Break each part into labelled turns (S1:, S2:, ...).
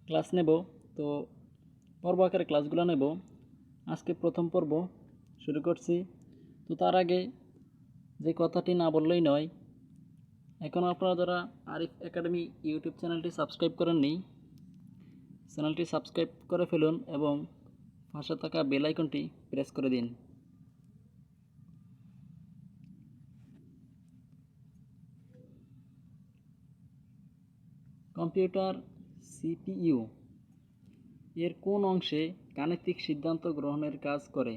S1: Class নেব। তো পর্ব আকারে ক্লাসগুলো নেব। আজকে প্রথম পর্ব শুরু করছি। তো তার আগে যে কথাটি না বললেই নয়, এখন আপনারা যারা আরিফ একাডেমি ইউটিউব চ্যানেলটি সাবস্ক্রাইব করেননি, চ্যানেলটি সাবস্ক্রাইব করে ফেলুন এবং পাশে থাকা বেল আইকনটি প্রেস করে দিন। কম্পিউটার সিপিইউ এর কোন অংশে গাণিতিক সিদ্ধান্ত গ্রহণের কাজ করে?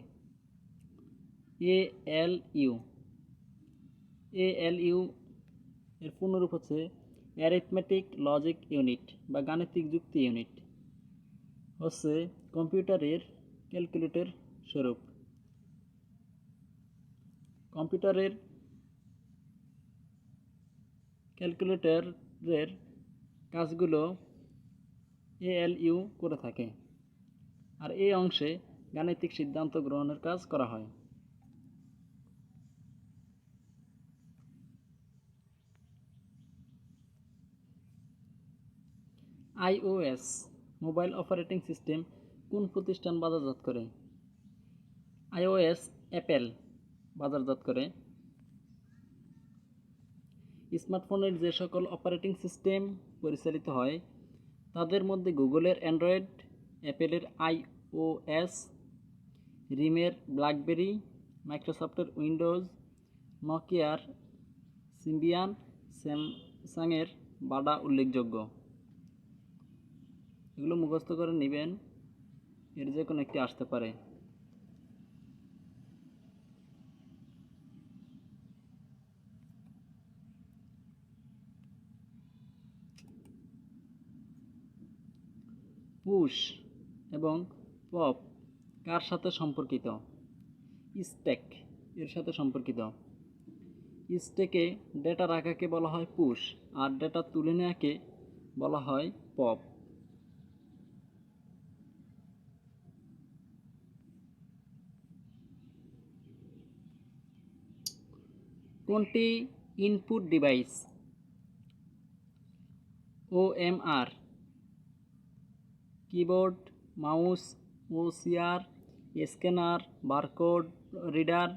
S1: এএলইউ। এএলইউ এর পূর্ণরূপ হচ্ছে অ্যারিথমেটিক লজিক ইউনিট বা গাণিতিক যুক্তি ইউনিট, হচ্ছে কম্পিউটারের ক্যালকুলেটর স্বরূপ। কম্পিউটারের ক্যালকুলেটরের কাজগুলো এএলইউ করে থাকে, আর এই অংশে গাণিতিক সিদ্ধান্ত গ্রহণের কাজ করা হয়। আইওএস মোবাইল অপারেটিং সিস্টেম কোন প্রতিষ্ঠান বাজারজাত করে? আইওএস অ্যাপেল বাজারজাত করে। স্মার্টফোনের যে সকল অপারেটিং সিস্টেম পরিচালিত হয় তাদের মধ্যে গুগলের অ্যান্ড্রয়েড, অ্যাপেলের আইওএস, রিমের ব্ল্যাকবেরি, মাইক্রোসফটের উইন্ডোজ, নকিয়ার সিম্বিয়ান, স্যামসাংয়ের বাডা উল্লেখযোগ্য। এগুলো মুখস্থ করে নেবেন, এর যে কোনো একটি আসতে পারে। পুশ এবং পপ কার সাথে সম্পর্কিত? স্ট্যাক এর সাথে সম্পর্কিত। স্ট্যাকে ডেটা রাখাকে বলা হয় পুশ, আর ডেটা তুলে নেওয়াকে বলা হয় পপ। কোনটি input device? OMR, keyboard, mouse, OCR, scanner, barcode reader,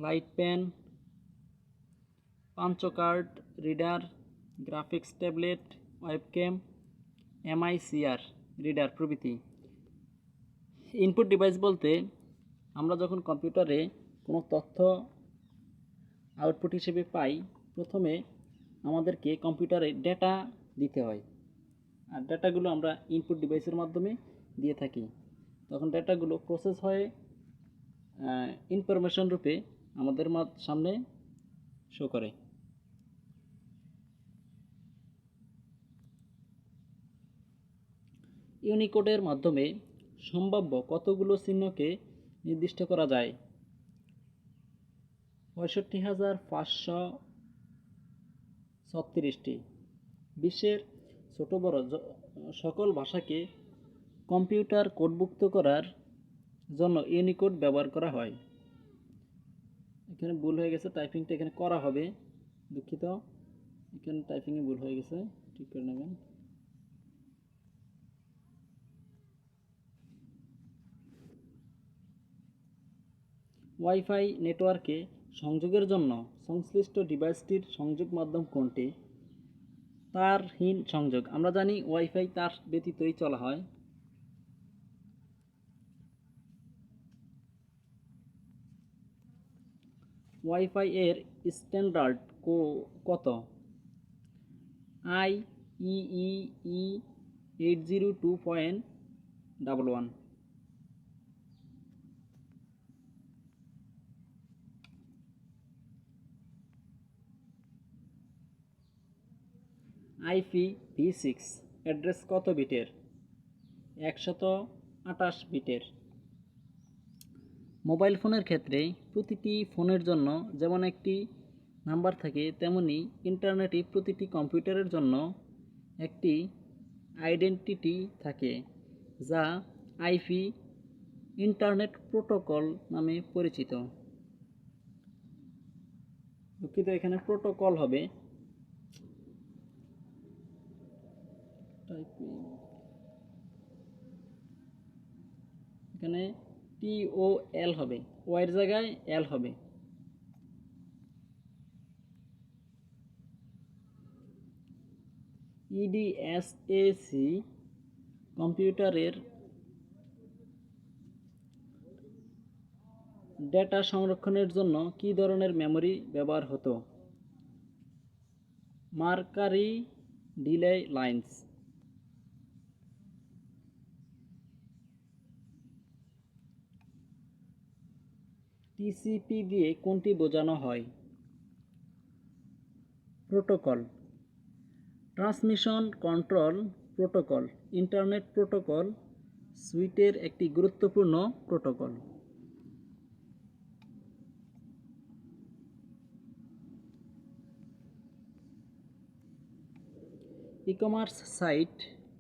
S1: light pen, punch card reader, graphics tablet, webcam, MICR reader প্রভৃতি। ইনপুট ডিভাইস বলতে আমরা যখন কম্পিউটারে কোনো তথ্য আউটপুট হিসেবে পাই, প্রথমে আমাদেরকে কম্পিউটারে ডেটা দিতে হয়, আর ডেটাগুলো আমরা ইনপুট ডিভাইসের মাধ্যমে দিয়ে থাকি। তখন ডেটাগুলো প্রসেস হয়ে ইনফরমেশন রূপে আমাদের সামনে শো করে। ইউনিকোডের মাধ্যমে সম্ভাব্য কতগুলো চিহ্নকে নির্দিষ্ট করা যায়? 65,536টি। বিশ্বের ছোট বড় সকল ভাষাকে কম্পিউটার কোডভুক্ত করার জন্য ইউনিকোড ব্যবহার করা হয়। এখানে ভুল হয়ে গেছে, টাইপিংটা এখানে করা হবে, দুঃখিত, এখানে টাইপিংয়ে ভুল হয়ে গেছে, ঠিক করে নেবেন। ওয়াইফাই নেটওয়ার্কে সংযোগের জন্য সংশ্লিষ্ট ডিভাইসটির সংযোগ মাধ্যম কোনটি? তারহীন সংযোগ। আমরা জানি ওয়াইফাই তার ব্যতীতই চলা হয়। ওয়াইফাই এর স্ট্যান্ডার্ড কত? IEEE 802.11। IPv6 অ্যাড্রেস কত বিটের? 128 বিটের। মোবাইল ফোনের ক্ষেত্রে প্রতিটি ফোনের জন্য যেমন একটি নাম্বার থাকে, তেমনি ইন্টারনেটে প্রতিটি কম্পিউটারের জন্য একটি আইডেন্টিটি থাকে, যা আইপি ইন্টারনেট প্রোটোকল নামে পরিচিত। দুঃখিত, এখানে প্রোটোকল হবে, টাইপিং এখানে টি ও এল হবে, ও এর জায়গায় এল হবে। ইডিএসএসি কম্পিউটারের ডেটা সংরক্ষণের জন্য কী ধরনের মেমরি ব্যবহার হতো? Mercury delay lines. টিসিপি দিয়ে কোনটি বোঝানো হয়? Protocol. Transmission control protocol internet protocol সুইটের একটি গুরুত্বপূর্ণ প্রোটোকল। ই-কমার্স সাইট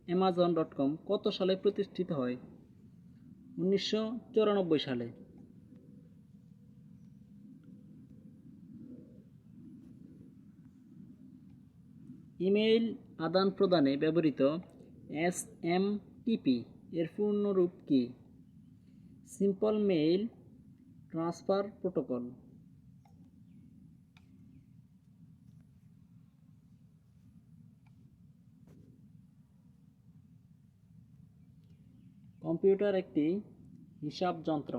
S1: অ্যামাজন.কম কত সালে প্রতিষ্ঠিত হয়? 1994 সালে। ইমেইল আদান প্রদানে ব্যবহৃত এসএমটিপি এর পূর্ণরূপ কি? Simple mail transfer protocol. Computer একটি হিসাব যন্ত্র।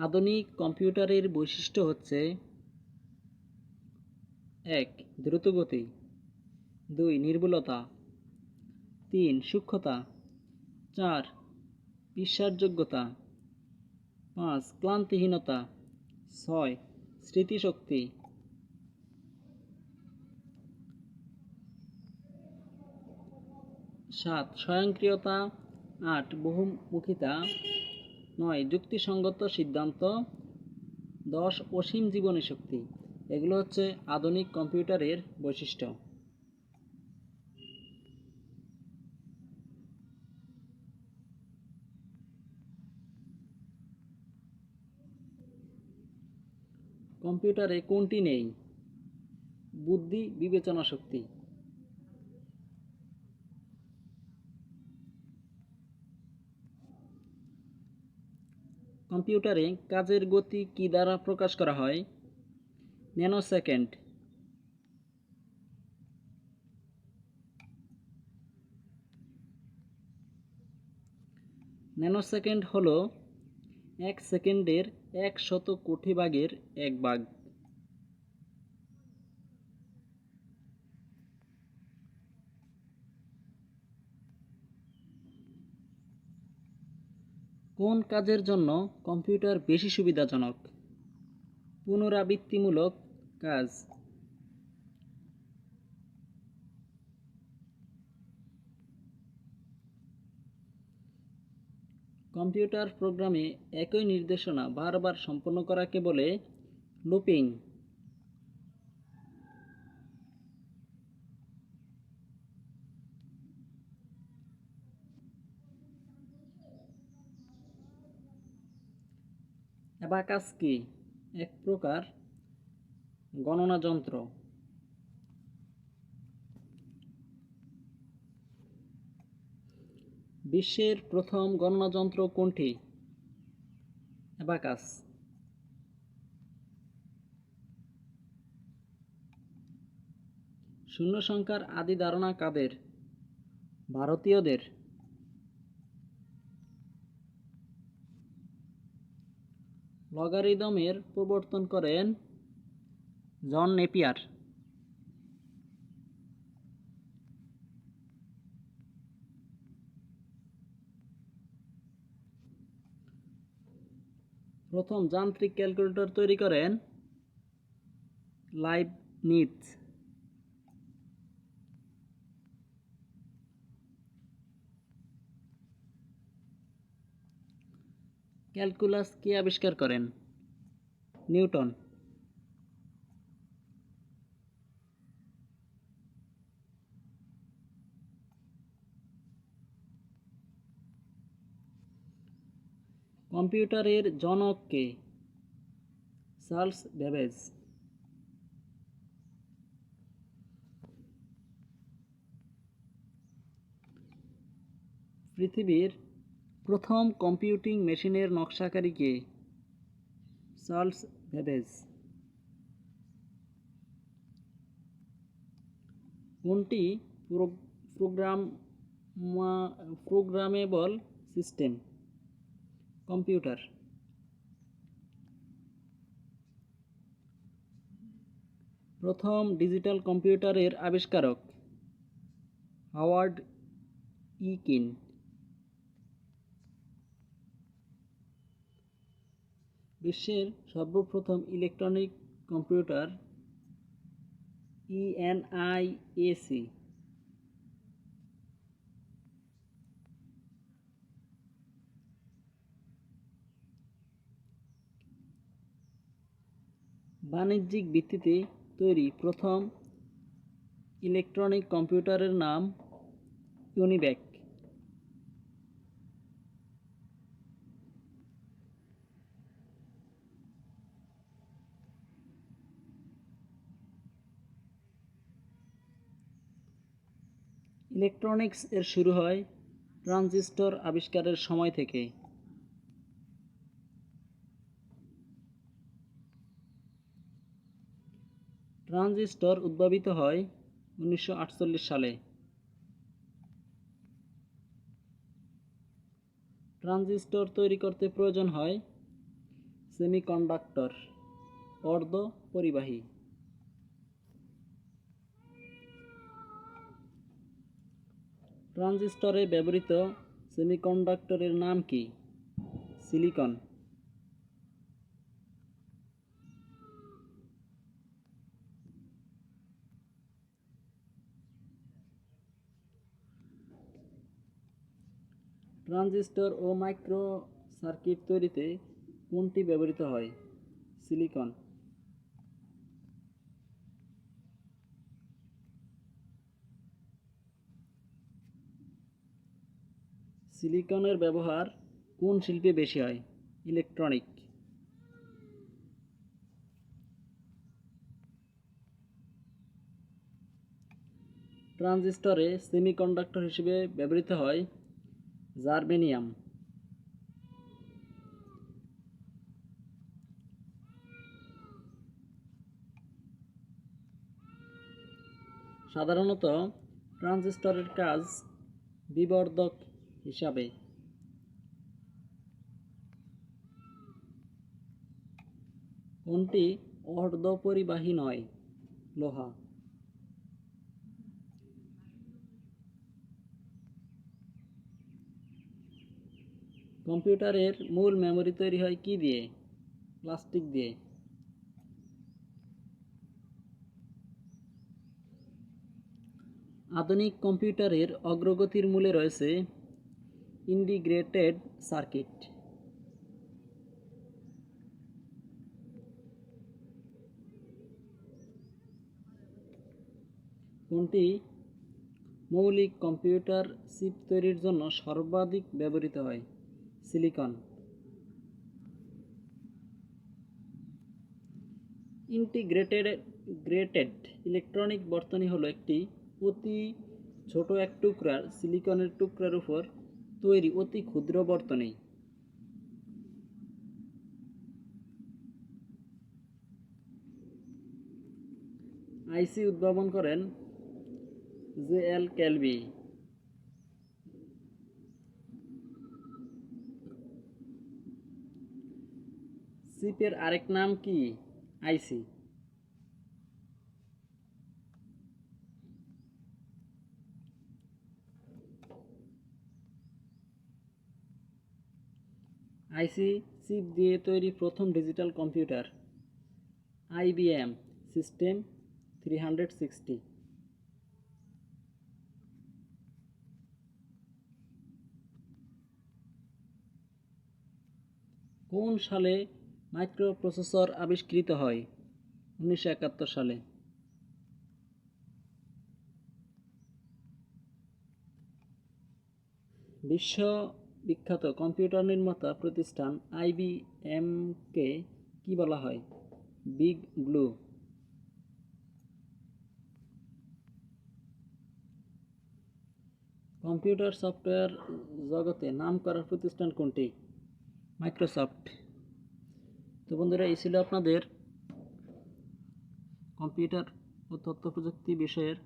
S1: আধুনিক কম্পিউটারের বৈশিষ্ট্য হচ্ছে: 1. দ্রুতগতি, 2. নির্ভুলতা, 3. সূক্ষ্মতা, 4. বিশ্বাসযোগ্যতা, 5. ক্লান্তিহীনতা, 6. স্মৃতিশক্তি, 7. স্বয়ংক্রিয়তা, 8. বহুমুখিতা, 9. যুক্তিসঙ্গত সিদ্ধান্ত, 10. অসীম জীবনী শক্তি। এগুলো হচ্ছে আধুনিক কম্পিউটারের বৈশিষ্ট্য। কম্পিউটারে কোনটি নেই? বুদ্ধি বিবেচনা শক্তি। কম্পিউটারে কাজের গতি কি দ্বারা প্রকাশ করা হয়? ন্যানোসেকেন্ড। ন্যানোসেকেন্ড হল 1 সেকেন্ডের 100 কোটি ভাগের 1 ভাগ। কোন কাজের জন্য কম্পিউটার বেশি সুবিধাজনক? পুনরাবৃত্তিমূলক কাজ। কম্পিউটার প্রোগ্রামে একই নির্দেশনা বারবার সম্পন্ন করাকে বলে লুপিং। অ্যাবাকাস কি? এক প্রকার গণনা যন্ত্র। বিশ্বের প্রথম গণনা যন্ত্র কোনটি? অ্যাবাকাস। শূন্য সংখ্যার আদি ধারণা কাদের? ভারতীয়দের। লগারিদমের প্রবর্তন করেন জন নেপিয়ার। প্রথম যান্ত্রিক ক্যালকুলেটর তৈরি করেন লাইবনিজ। ক্যালকুলাস কে আবিষ্কার করেন? নিউটন। কম্পিউটারের জনক কে? Charles Babbage. পৃথিবীর প্রথম কম্পিউটিং মেশিনের নকশাকারী কে? Charles Babbage. কোনটি প্রোগ্রামেবল সিস্টেম? কম্পিউটার। প্রথম ডিজিটাল কম্পিউটারের আবিষ্কারক? Howard Aiken. বিশ্বের সর্বপ্রথম ইলেকট্রনিক কম্পিউটার? ইএনআইএসি। বাণিজ্যিক ভিত্তিতে তৈরি প্রথম ইলেকট্রনিক কম্পিউটারের নাম? ইউনিভ্যাক। ইলেকট্রনিক্স এর শুরু হয় ট্রানজিস্টর আবিষ্কারের সময় থেকে। ট্রানজিস্টর উদ্ভাবিত হয় 1948 সালে। ট্রানজিস্টর তৈরি করতে প্রয়োজন হয় সেমিকন্ডাক্টর, অর্ধ পরিবাহী। ট্রানজিস্টরে ব্যবহৃত সেমিকন্ডাক্টরের নাম কি? সিলিকন। ট্রানজিস্টর ও মাইক্রো সার্কিট তৈরিতে কোনটি ব্যবহৃত হয়? সিলিকন। সিলিকনের ব্যবহার কোন শিল্পে বেশি হয়? ইলেকট্রনিক। ট্রানজিস্টরে সেমিকন্ডাক্টর হিসেবে ব্যবহৃত হয় জার্মেনিয়াম। সাধারণত ট্রানজিস্টরের কাজ বিবর্ধক হিসাবে। কোনটি অর্ধপরিবাহী নয়? লোহা। কম্পিউটারের মূল মেমরি তৈরি হয় কি দিয়ে? প্লাস্টিক দিয়ে। আধুনিক কম্পিউটারের অগ্রগতির মূলে রয়েছে ইন্টিগ্রেটেড সার্কিট। কোনটি মৌলিক কম্পিউটার চিপ তৈরির জন্য সর্বাধিক ব্যবহৃত হয়? সিলিকন। ইন্টিগ্রেটেড ইলেকট্রনিক বর্তনী হলো একটি অতি ছোট এক টুকরার সিলিকনের টুকরার উপর তৈরি অতি ক্ষুদ্র বর্তনী। আইসি উদ্ভাবন করেন জে.এল. ক্যালভি। চিপের আরেক নাম কি? আইসি। আইসি চিপ দিয়ে তৈরি প্রথম ডিজিটাল কম্পিউটার? IBM system 360। কোন সালে মাইক্রোপ্রসেসর আবিষ্কৃত হয়? 1971 সালে। বিশ্ব বিখ্যাত কম্পিউটার নির্মাতা প্রতিষ্ঠান আইবিএমকে কি বলা হয়? Big blue. কম্পিউটার সফটওয়্যার জগতে নামকরা প্রতিষ্ঠান কোনটি? মাইক্রোসফট। তো বন্ধুরা, এই ছিল আপনাদের কম্পিউটার ও তথ্য প্রযুক্তি বিষয়ের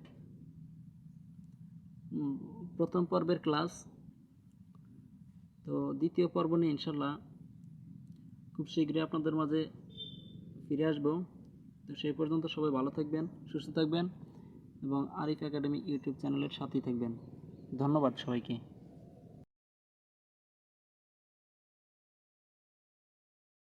S1: প্রথম পর্বের ক্লাস। তো দ্বিতীয় পর্ব নিয়ে ইনশাল্লাহ খুব শীঘ্রই আপনাদের মাঝে ফিরে আসব। তো সেই পর্যন্ত সবাই ভালো থাকবেন, সুস্থ থাকবেন এবং আরিফ একাডেমি ইউটিউব চ্যানেলের সাথেই থাকবেন। ধন্যবাদ সবাইকে।